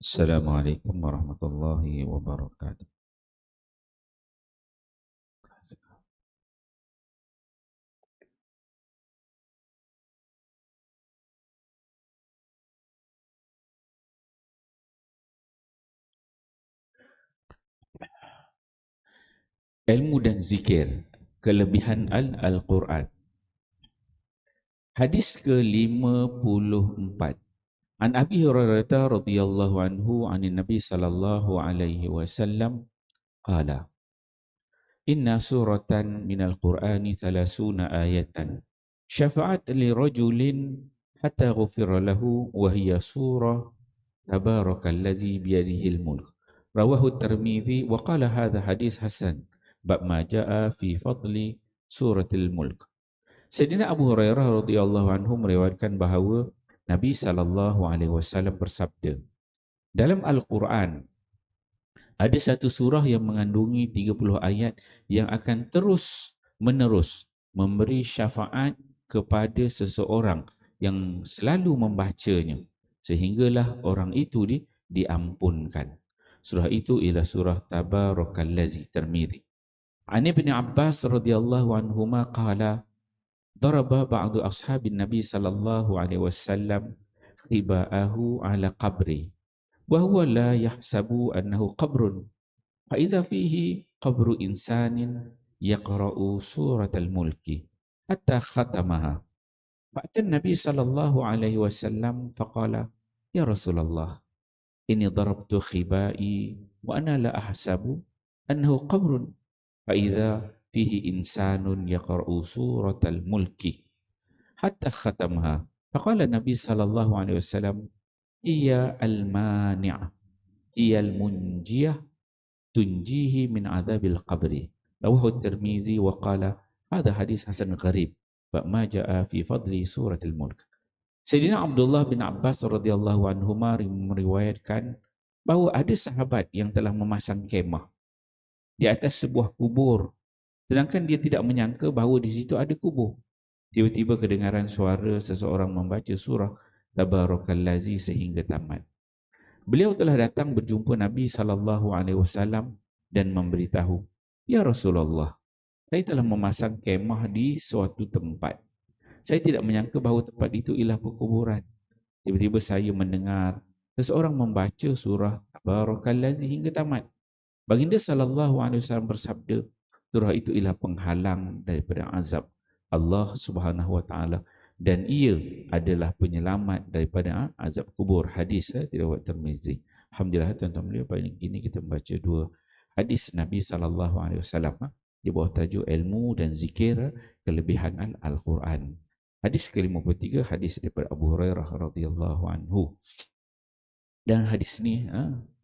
Assalamualaikum warahmatullahi wabarakatuh. Ilmu dan zikir, kelebihan Al-Quran. Hadis ke-54. An Abi Hurairah radhiyallahu anhu anin Nabi sallallahu alaihi wasallam qala inna suratan minal Qur'ani 30 ayatan syafa'at li rajulin hatta ghufira lahu wa hiya surah tabarakalladzi biyadihil mulk. Rawahu Tirmidzi wa qala hadha hadis hasan. Bab ma jaa fi fadli suratil mulk. Sayyidina Abu Hurairah radhiyallahu anhu meriwayatkan bahawa Nabi sallallahu alaihi wasallam bersabda, dalam Al-Quran ada satu surah yang mengandungi 30 ayat yang akan terus menerus memberi syafaat kepada seseorang yang selalu membacanya sehinggalah orang itu diampunkan. Surah itu ialah surah Tabarakallazi, Tirmidzi. An Ibn Abbas radhiyallahu anhuma qala daraba ba'du ashabin Nabi sallallahu alaihi wasallam khiba'ahu ala qabri wa huwa la yahsabu annahu qabrun fa idza fihi qabru insanin yaqra'u suratal mulki hatta khatamaha. Fa'atan Nabi sallallahu alaihi wasallam faqala ya Rasulullah inni darabtu khibai wa ana la ahsabu annahu qabrun fa idza fihi insanun yaqra'u suratal mulki hatta khatamaha. Faqala Nabi sallallahu alaihi wasallam iya al-mani'ah iya al-munjiyah tunjihi min adzabil qabri. Rawahu Tirmizi wa qala hadha hadis hasan gharib. Bab ma jaa fi fadli suratul mulk. Sayyidina Abdullah bin Abbas radhiyallahu anhuma meriwayatkan bahawa ada sahabat yang telah memasang kemah di atas sebuah kubur, sedangkan dia tidak menyangka bahawa di situ ada kubur. Tiba-tiba kedengaran suara seseorang membaca surah Tabarakallazi sehingga tamat. Beliau telah datang berjumpa Nabi sallallahu alaihi wasallam dan memberitahu, "Ya Rasulullah, saya telah memasang kemah di suatu tempat. Saya tidak menyangka bahawa tempat itu ialah perkuburan. Tiba-tiba saya mendengar seseorang membaca surah Tabarakallazi hingga tamat. Baginda sallallahu alaihi wasallam bersabda, surah itu ialah penghalang daripada azab Allah Subhanahu wa taala dan ia adalah penyelamat daripada azab kubur." Hadis riwayat Tirmizi. Alhamdulillah tuan-tuan beliau, pada kini kita membaca dua hadis Nabi sallallahu alaihi wasallam di bawah tajuk ilmu dan zikir, kelebihan Al-Quran. Hadis ke-53, hadis daripada Abu Hurairah radhiyallahu anhu. Dan hadis ni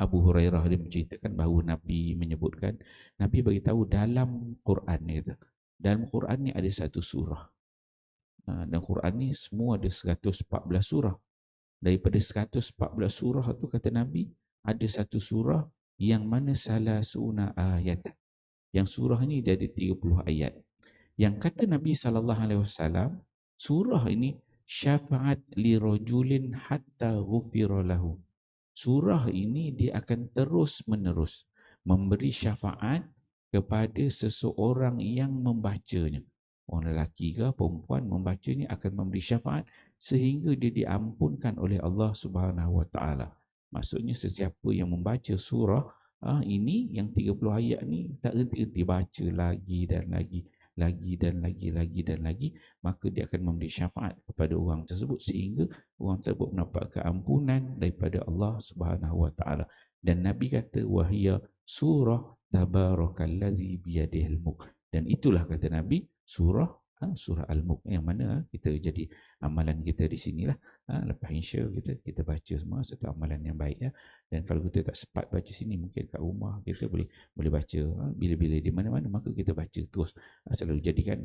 Abu Hurairah dia menceritakan bahawa Nabi menyebutkan, Nabi bagi tahu dalam Quran ni, dalam Quran ni ada satu surah. Dan Quran ni semua ada 114 surah. Daripada 114 surah tu kata Nabi, ada satu surah yang mana salah suuna ayat. Yang surah ni dia ada 30 ayat. Yang kata Nabi SAW, surah ini syafaat li rajulin hatta ghufira lahu. Surah ini dia akan terus menerus memberi syafaat kepada seseorang yang membacanya. Orang lelaki ke perempuan membacanya akan memberi syafaat sehingga dia diampunkan oleh Allah Subhanahu Wa Taala. Maksudnya sesiapa yang membaca surah ini yang 30 ayat ni tak henti-henti baca lagi dan lagi, maka dia akan memberi syafaat kepada orang tersebut sehingga orang tersebut mendapat keampunan daripada Allah Subhanahu Wa Taala. Dan Nabi kata wahia surah Tabarakallazi biyadihil mulk. Dan itulah kata Nabi surah surah Al-Mulk, yang mana kita jadi amalan kita di sinilah. Lepas insya kita baca semua satu amalan yang baik ya. Dan kalau kita tak sempat baca sini, mungkin kat rumah kita boleh baca bila-bila di mana-mana, maka kita baca terus. Selalu jadikan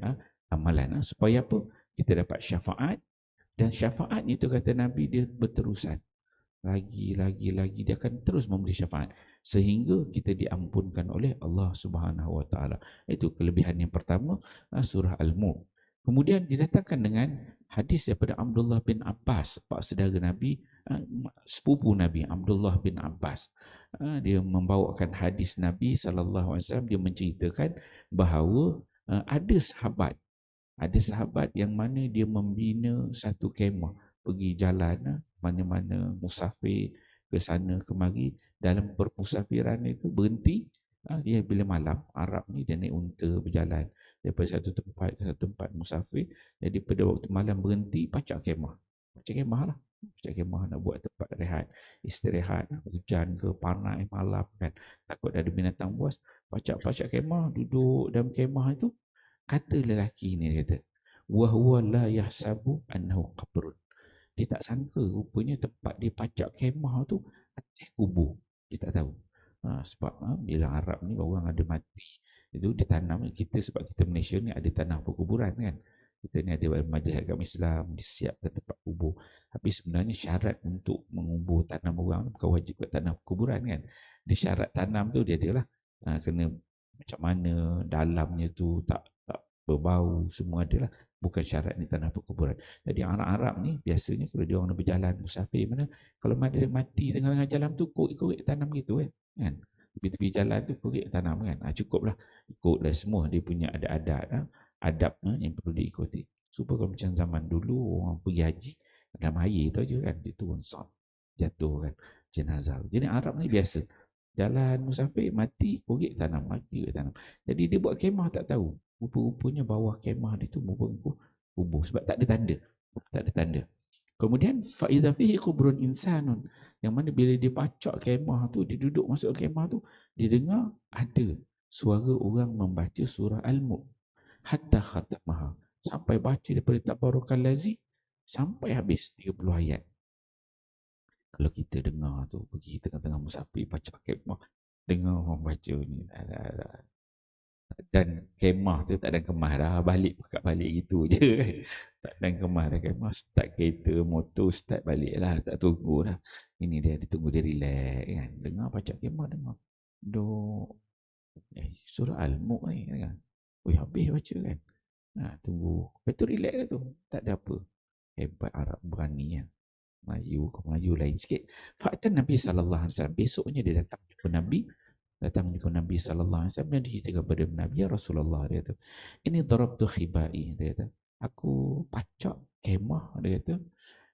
amalan supaya apa? Kita dapat syafaat. Dan syafaat itu kata Nabi dia berterusan. Lagi dia akan terus memberi syafaat sehingga kita diampunkan oleh Allah Subhanahu Wa Taala. Itu kelebihan yang pertama surah Al-Mulk. Kemudian didatangkan dengan hadis daripada Abdullah bin Abbas, pak saudara Nabi, sepupu Nabi Abdullah bin Abbas. Dia membawakan hadis Nabi SAW. Dia menceritakan bahawa ada sahabat yang mana dia membina satu kemah, pergi jalan mana-mana musafir ke sana kemari. Dalam bermusafiran itu berhenti, dia bila malam, Arab ni dia naik unta berjalan daripada satu tempat ke satu tempat musafir. Jadi pada waktu malam berhenti, pacak kemah. Pacak kemah lah. Pacak kemah nak buat tempat rehat, istirahat, hujan ke panas malam kan. Takut ada binatang buas. Pacak kemah, duduk dalam kemah itu. Kata lelaki ni, dia kata, wa huwa la yahsabu annahu qabrun. Dia tak sangka rupanya tempat dia pacak kemah tu atas kubur. Dia tak tahu. Sebab bila Arab ni orang ada mati, itu ditanam. Kita sebab kita Malaysia ni ada tanah perkuburan kan. Kita ni ada majlis agama Islam, disiapkan tempat kubur. Tapi sebenarnya syarat untuk mengubur tanam orang bukan wajib kat tanah perkuburan kan. Dia syarat tanam tu dia adalah kena macam mana dalamnya tu tak berbau, semua adalah. Bukan syarat ni tanah perkuburan. Jadi Arab ni biasanya kalau dia orang berjalan musafir mana, kalau ada mati tengah-tengah jalan tu, korek-korek tanam gitu kan. Tepi-tepi jalan tu korek tanam kan. Cukuplah, ikutlah semua dia punya ada adab yang perlu diikuti. Supaya kalau macam zaman dulu orang pergi haji dalam air tu aja kan, dia turun sop, jatuh kan jenazah. Jadi Arab ni biasa jalan musafir, mati korek tanam, mati korek tanam. Jadi dia buat kemah tak tahu. Rupa-rupanya bawah kemah dia tu kubur, sebab tak ada tanda. Kemudian faiza fihi qubrun insanun, yang mana bila dia pacak kemah tu, dia duduk masuk kemah tu, dia dengar ada suara orang membaca surah Al-Mulk hatta khatamaha, sampai baca daripada tabarakallazi sampai habis 30 ayat. Kalau kita dengar tu, pergi tengah-tengah musafir pacak kemah, dengar orang baca ni, dan kemah tu tak ada kemas dah, balik gitu je kan. Tak ada kemas dah, kemah start kereta motor, start balik lah, tak tunggu dah. Ini dia tunggu, dia relax kan, dengar pacak kemah, dengar surah Al-Mulk ni kan. Habis baca kan. Tunggu, lepas tu relax lah tu, tak ada apa. Hebat Arab, berani ya. Melayu lain sikit. Fakta Nabi SAW, besoknya dia datang jumpa Nabi SAW, dan dia cerita kepada Nabi, ya Rasulullah, dia kata, ini darabtu khibai, dia kata, aku pacak kemah, dia kata,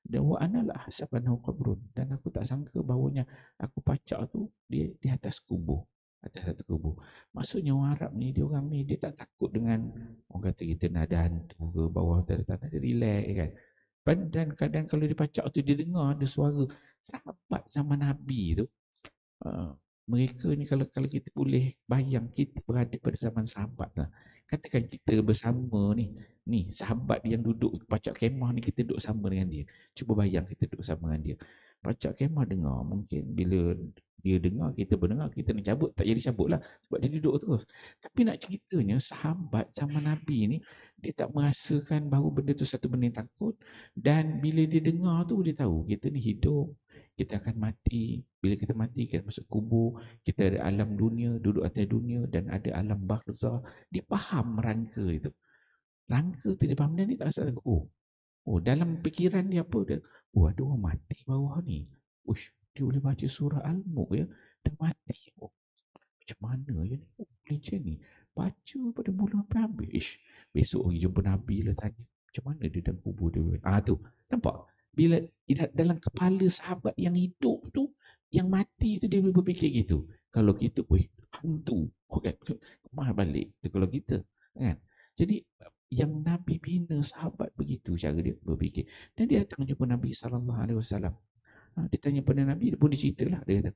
dan wa ana la ahsabanahu qabrun, dan aku tak sangka bahawanya aku pacak tu di atas kubur. Maksudnya orang Arab ni, dia tak takut dengan orang kata kita nak ada hantu ke bawah tanah, dia relax kan. Dan kadang kalau dia pacak tu, dia dengar ada suara sahabat zaman Nabi tu. Mereka ni kalau kita boleh bayang, kita berada pada zaman sahabat lah. Katakan kita bersama ni sahabat yang duduk pacak kemah ni, kita duduk sama dengan dia. Cuba bayang kita duduk sama dengan dia. Pacak kemah dengar, mungkin bila dia dengar, kita berdengar, kita nak cabut, tak jadi cabut lah. Sebab dia duduk terus. Tapi nak ceritanya, sahabat zaman Nabi ni, dia tak merasakan bahawa benda tu satu benda yang takut. Dan bila dia dengar tu, dia tahu kita ni hidup, kita akan mati. Bila kita mati, kita masuk kubur. Kita ada alam dunia, duduk atas dunia, dan ada alam barzah. Dia faham rangka itu. Rangka tu dia faham, dan dia tak rasa. Dalam fikiran dia apa? Ada orang mati bawah ni. Dia boleh baca surah Al-Mulk ya. Dah mati. Macam mana ya ni? Boleh macam ni. Baca pada mula sampai habis. Besok pergi jumpa Nabi lah, tanya macam mana dia dalam kubur dia. Tu. Nampak? Bila dalam kepala sahabat yang hidup tu, yang mati tu, dia boleh berfikir gitu. Kalau kita, hantu. Kemah balik. Itu kalau kita. Kan? Jadi, yang Nabi bina sahabat begitu cara dia berfikir. Dan dia datang jumpa Nabi SAW. Dia tanya pada Nabi, dia pun diceritalah. Dia kata.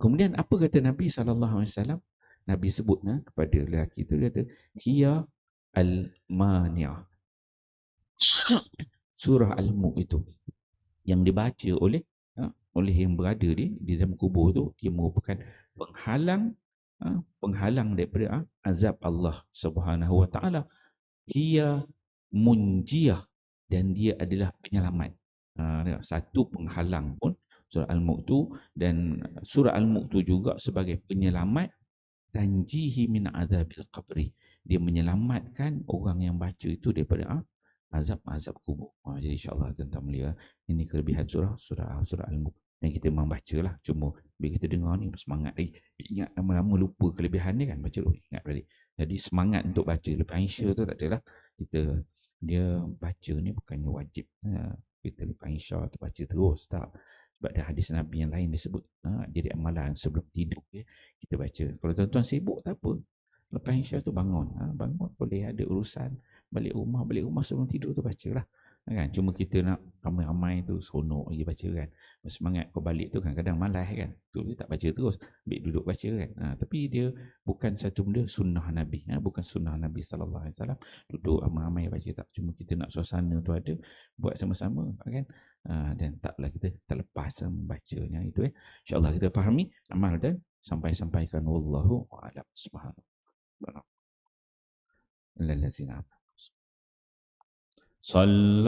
Kemudian apa kata Nabi SAW? Nabi sebut kepada lelaki itu, dia kata, Hiya al-Mani'ah. Surah Al-Mulk itu yang dibaca oleh yang berada di dalam kubur tu, dia merupakan penghalang daripada azab Allah Subhanahu wa taala. Hiya munjiyah, dan dia adalah penyelamat. Satu penghalang pun surah Al-Mulk tu, dan surah Al-Mulk tu juga sebagai penyelamat, tanjihi min azabil qabri, dia menyelamatkan orang yang baca itu daripada azab kubur. Jadi insya-Allah tuan-tuan mulia, ini kelebihan surah Al-Mulk. Dan kita memang bacalah, cuma bila kita dengar ni semangat lagi. Ingat lama-lama lupa kelebihan dia kan, baca dulu ingat balik. Jadi semangat untuk baca. Lepas Insya tu tak adalah kita dia baca ni bukannya wajib. Kita lepas Insya tu baca terus tak. Sebab ada hadis Nabi yang lain disebut jadi amalan sebelum tidur kita baca. Kalau tuan-tuan sibuk tak apa. Lepas Insya tu bangun. Bangun boleh ada urusan balik rumah sebelum tidur tu bacalah. Kan? Cuma kita nak ramai-ramai tu seronok lagi baca kan. Semangat kau balik tu kan kadang malas kan. Tu dia tak baca terus. Ambil duduk baca kan. Tapi dia bukan satu benda sunnah Nabi. Bukan sunnah Nabi SAW. Duduk ramai-ramai baca tak. Cuma kita nak suasana tu ada. Buat sama-sama kan. Dan taklah kita terlepas membacanya itu. InsyaAllah kita fahami. Amal dan sampai-sampaikan. Wallahu a'lam. Subhanallah. Lallazina. Sallallahu